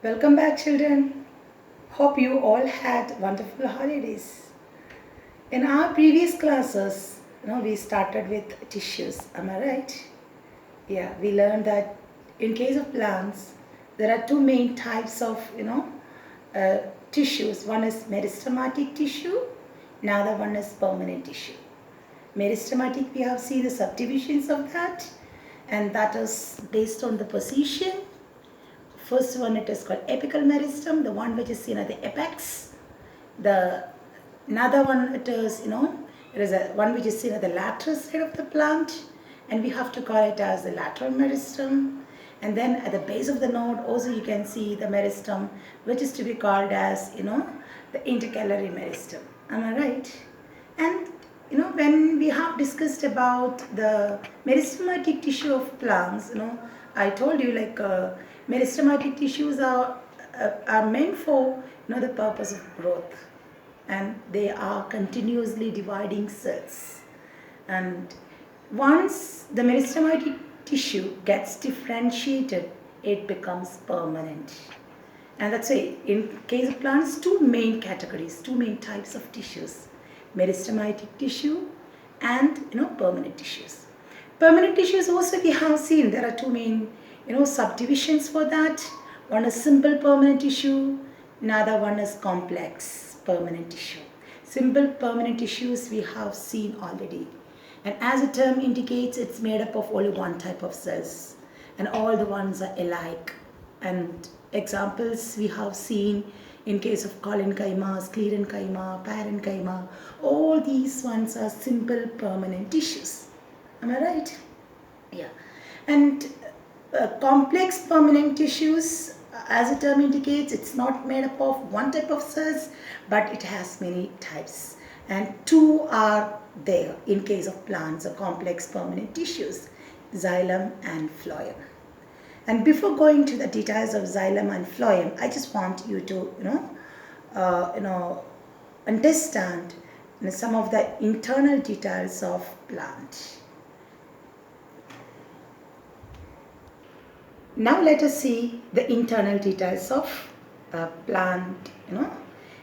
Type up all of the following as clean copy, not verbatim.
Welcome back, children. Hope you all had wonderful holidays. In our previous classes, we started with tissues. Am I right? Yeah, we learned that in case of plants, there are two main types of, uh, tissues. One is meristematic tissue, another one is permanent tissue. Meristematic, we have seen the subdivisions of that, and that is based on the position. First one, it is called apical meristem, the one which is seen at the apex. The another one, it is it is a one which is seen at the lateral side of the plant, and we have to call it as the lateral meristem. And then at the base of the node, also you can see the meristem, which is to be called as the intercalary meristem. Am I right? And when we have discussed about the meristematic tissue of plants, I told you like meristematic tissues are meant for the purpose of growth, and they are continuously dividing cells. And once the meristematic tissue gets differentiated, it becomes permanent. And that's why in case of plants, two main categories, two main types of tissues: meristematic tissue and permanent tissues. Permanent tissues also we have seen there are two main subdivisions for that. One is simple permanent tissue, another one is complex permanent tissue. Simple permanent tissues we have seen already, and as the term indicates, it's made up of only one type of cells, and all the ones are alike. And examples we have seen in case of collenchyma, sclerenchyma, parenchyma, all these ones are simple permanent tissues. Am I right? Yeah. And complex permanent tissues, as the term indicates, it's not made up of one type of cells, but it has many types. And two are there in case of plants, or complex permanent tissues: xylem and phloem. And before going to the details of xylem and phloem, I just want you to, understand some of the internal details of plant. Now let us see the internal details of plant,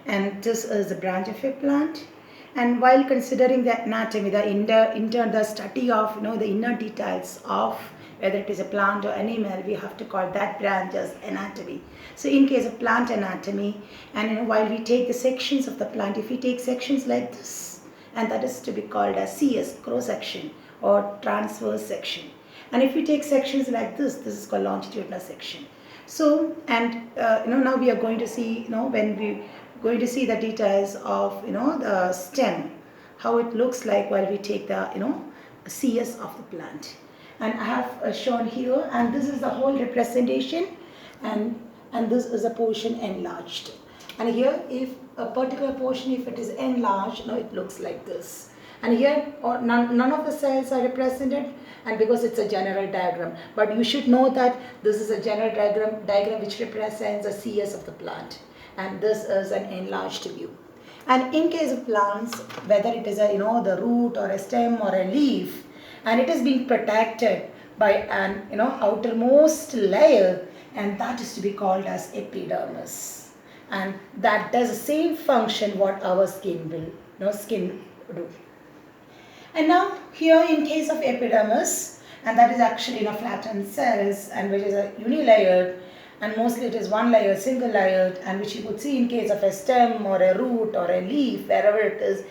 and this is the branch of a plant. And while considering the anatomy, the study of the inner details of whether it is a plant or animal, we have to call that branch as anatomy. So in case of plant anatomy, and while we take the sections of the plant, if we take sections like this, and that is to be called as CS, cross section, or transverse section. And if we take sections like this is called longitudinal section. So, and now we are going to see, when we going to see the details of the stem, how it looks like while we take the CS of the plant. And I have shown here, and this is the whole representation, and this is a portion enlarged. And here, if a particular portion, if it is enlarged, it looks like this. And here none of the cells are represented, and because it's a general diagram, but you should know that this is a general diagram which represents the CS of the plant, and this is an enlarged view. And in case of plants, whether it is a the root or a stem or a leaf, and it is being protected by an outermost layer, and that is to be called as epidermis, and that does the same function what our skin will skin do. And now here in case of epidermis, and that is actually flattened cells, and which is a unilayered, and mostly it is one layer, single layered, and which you could see in case of a stem or a root or a leaf, wherever it is,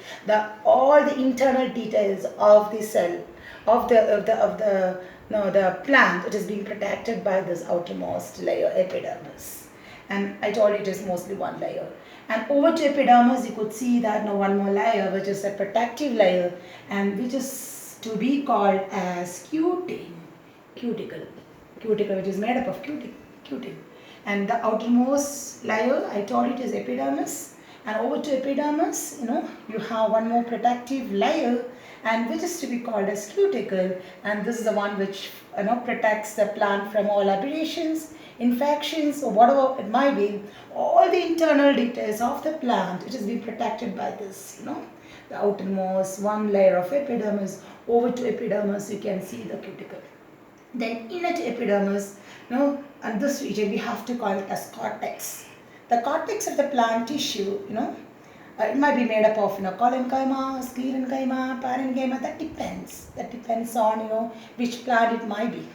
all the internal details of the cell, of the plant, it is being protected by this outermost layer, epidermis. And I told you it is mostly one layer. And over to epidermis, you could see that one more layer, which is a protective layer, and which is to be called as cuticle, which is made up of cutin. And the outermost layer, I told it is epidermis, and over to epidermis, you have one more protective layer, and which is to be called as cuticle, and this is the one which protects the plant from all aberrations, infections, or whatever it might be. All the internal details of the plant, it is being protected by this, the outermost one layer of epidermis. Over to epidermis, you can see the cuticle. Then inner to epidermis, and this region we have to call it as cortex. The cortex of the plant tissue, it might be made up of collenchyma, sclerenchyma, parenchyma. That depends. That depends on which plant it might be.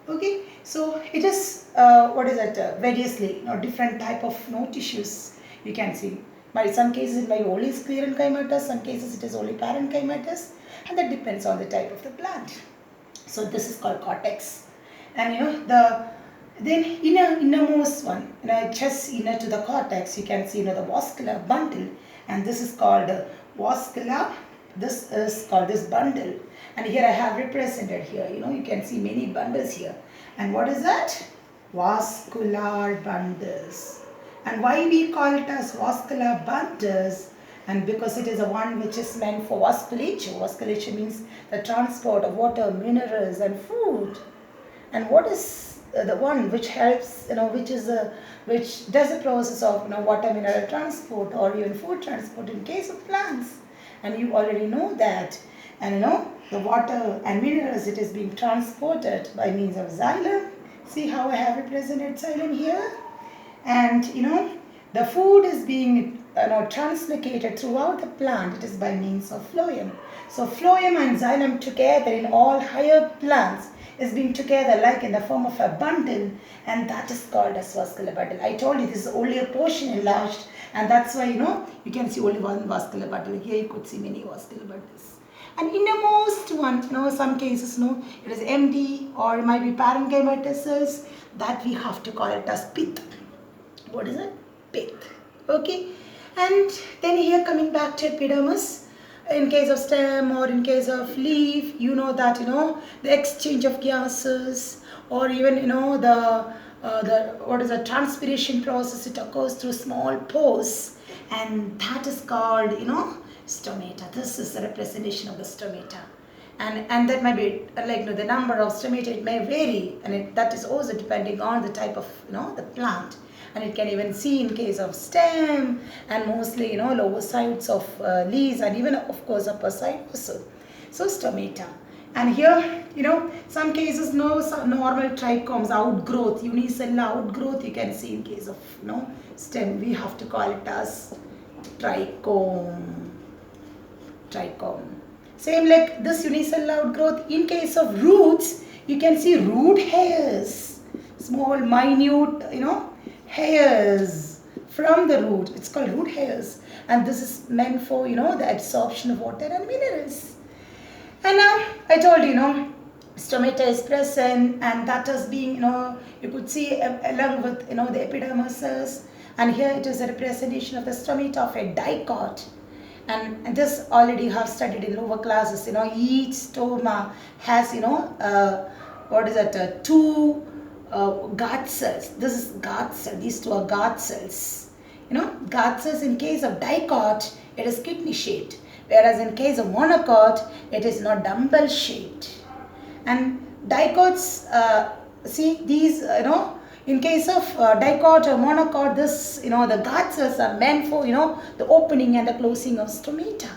Okay, so it is what is it? Variously, different type of tissues you can see. But in some cases it might be only sclerenchymatous, some cases it is only parenchymatous, and that depends on the type of the plant. So this is called cortex, and then innermost one, just inner to the cortex, you can see the vascular bundle, and this is called vascular. This is called this bundle, and here I have represented here. You can see many bundles here, and what is that? Vascular bundles. And why we call it as vascular bundles? And because it is a one which is meant for vasculature. Vasculature means the transport of water, minerals and food. And what is the one which helps, which does the process of water, mineral transport or even food transport in case of plants. And you already know that. And the water and minerals, it is being transported by means of xylem. See how I have represented xylem here? And the food is being translocated throughout the plant. It is by means of phloem. So phloem and xylem together in all higher plants is being together like in the form of a bundle, and that is called as vascular bundle. I told you this is only a portion enlarged, and that's why you can see only one vascular bundle. Here you could see many vascular bundles. And innermost one, some cases it is empty or it might be parenchymatous cells, that we have to call it as pith. What is it? Pith. Okay. And then here coming back to epidermis, in case of stem or in case of leaf, that the exchange of gases or even the transpiration process, it occurs through small pores, and that is called stomata. This is the representation of the stomata. And that might be like the number of stomata, it may vary, and that is also depending on the type of the plant. And it can even see in case of stem and mostly lower sides of leaves, and even of course upper side also. So stomata. And here some cases normal trichomes, outgrowth, unicellular outgrowth you can see in case of stem. We have to call it as trichome. Same like this unicellular outgrowth. In case of roots, you can see root hairs, small minute hairs from the root. It's called root hairs, and this is meant for the absorption of water and minerals. And now I told stomata is present, and that is being you could see along with the epidermis. And here it is a representation of the stomata of a dicot. And this already have studied in lower classes. Each stoma has two guard cells. This is guard cell. These two are guard cells. Guard cells in case of dicot, it is kidney shaped, whereas in case of monocot, it is dumbbell shaped. And dicots, see these in case of dicot or monocot, this the guard cells are meant for the opening and the closing of stomata.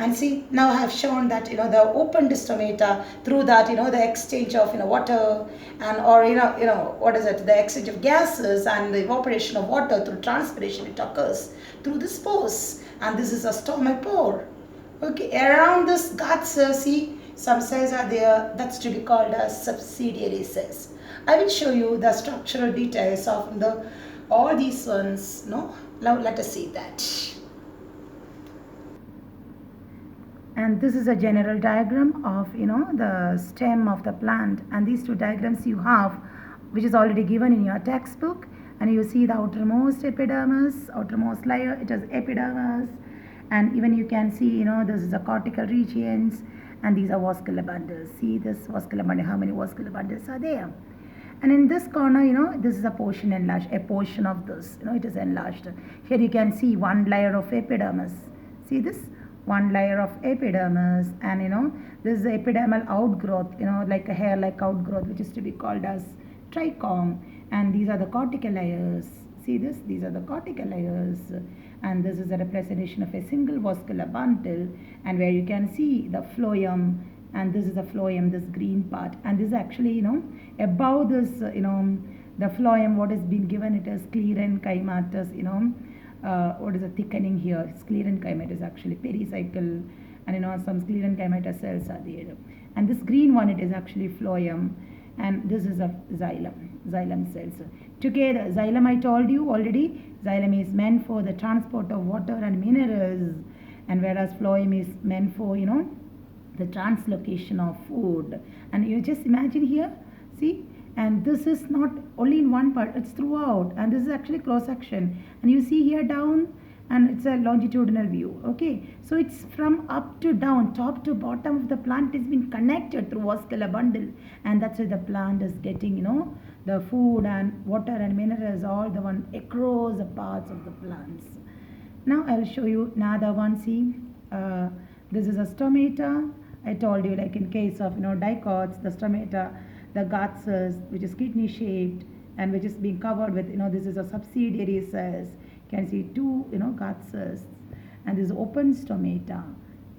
And see, now I have shown that the opened stomata, through that the exchange of water and or the exchange of gases and the evaporation of water through transpiration, it occurs through this pores, and this is a stomal pore. Okay, around this guard cell, see some cells are there, that's to be called as subsidiary cells. I will show you the structural details of all these ones. Now let us see that. And this is a general diagram of the stem of the plant, and these two diagrams you have, which is already given in your textbook. And you see the outermost epidermis, outermost layer, it is epidermis, and even you can see this is the cortical regions, and these are vascular bundles. See this vascular bundle, how many vascular bundles are there? And in this corner, this is a portion enlarged, a portion of this, it is enlarged. Here you can see one layer of epidermis. See this? One layer of epidermis, and this is the epidermal outgrowth, like a hair-like outgrowth, which is to be called as trichome. And these are the cortical layers. See this? These are the cortical layers. And this is a representation of a single vascular bundle, and where you can see the phloem and this is the phloem, this green part, and this is actually, above this, the phloem, what is being given, it is sclerenchymatous, what is the thickening here, sclerenchymatous actually, pericycle, and some sclerenchymatous cells are there, and this green one, it is actually phloem, and this is a xylem cells. Together, xylem I told you already, xylem is meant for the transport of water and minerals, and whereas phloem is meant for, the translocation of food. And you just imagine here, see, and this is not only in one part, it's throughout, and this is actually cross section, and you see here down, and it's a longitudinal view. Okay, so it's from up to down, top to bottom of the plant is been connected through vascular bundle, and that's why the plant is getting, the food and water and minerals all the one across the parts of the plants. Now I'll show you another one. See, this is a stomata. I told you, like in case of, dicots, the stomata, the guts, which is kidney shaped and which is being covered with, this is a subsidiary cells. You can see two, guts, and this is open stomata.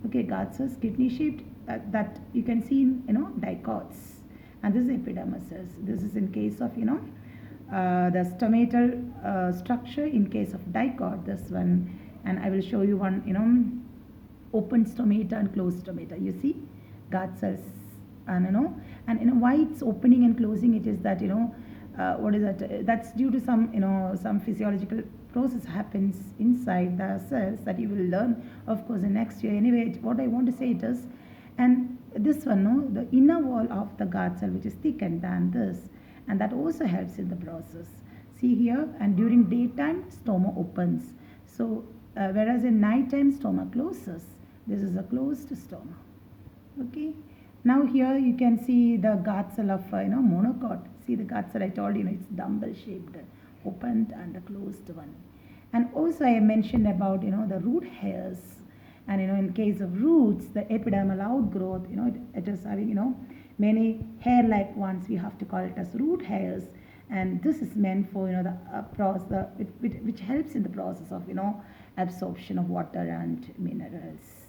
Okay, guts, kidney shaped, that you can see in, dicots. And this is epidermis. This is in case of, the stomatal structure in case of dicot, this one. And I will show you one, open stomata and closed stomata. You see, guts cells, and why it's opening and closing it is that, what is that? That's due to some, some physiological process happens inside the cells that you will learn, of course, in next year. Anyway, what I want to say it is, and this one, no, the inner wall of the gut cell, which is thickened than this, and that also helps in the process. See here, and during daytime, stoma opens. So, whereas in nighttime, stoma closes. This is a closed stoma. Okay. Now here you can see the gut cell of, monocot. See the gut cell, I told you, it's dumbbell shaped, opened and a closed one. And also I mentioned about, the root hairs. And, in case of roots, the epidermal outgrowth, it is having, many hair-like ones. We have to call it as root hairs. And this is meant for, the process, which helps in the process of, absorption of water and minerals.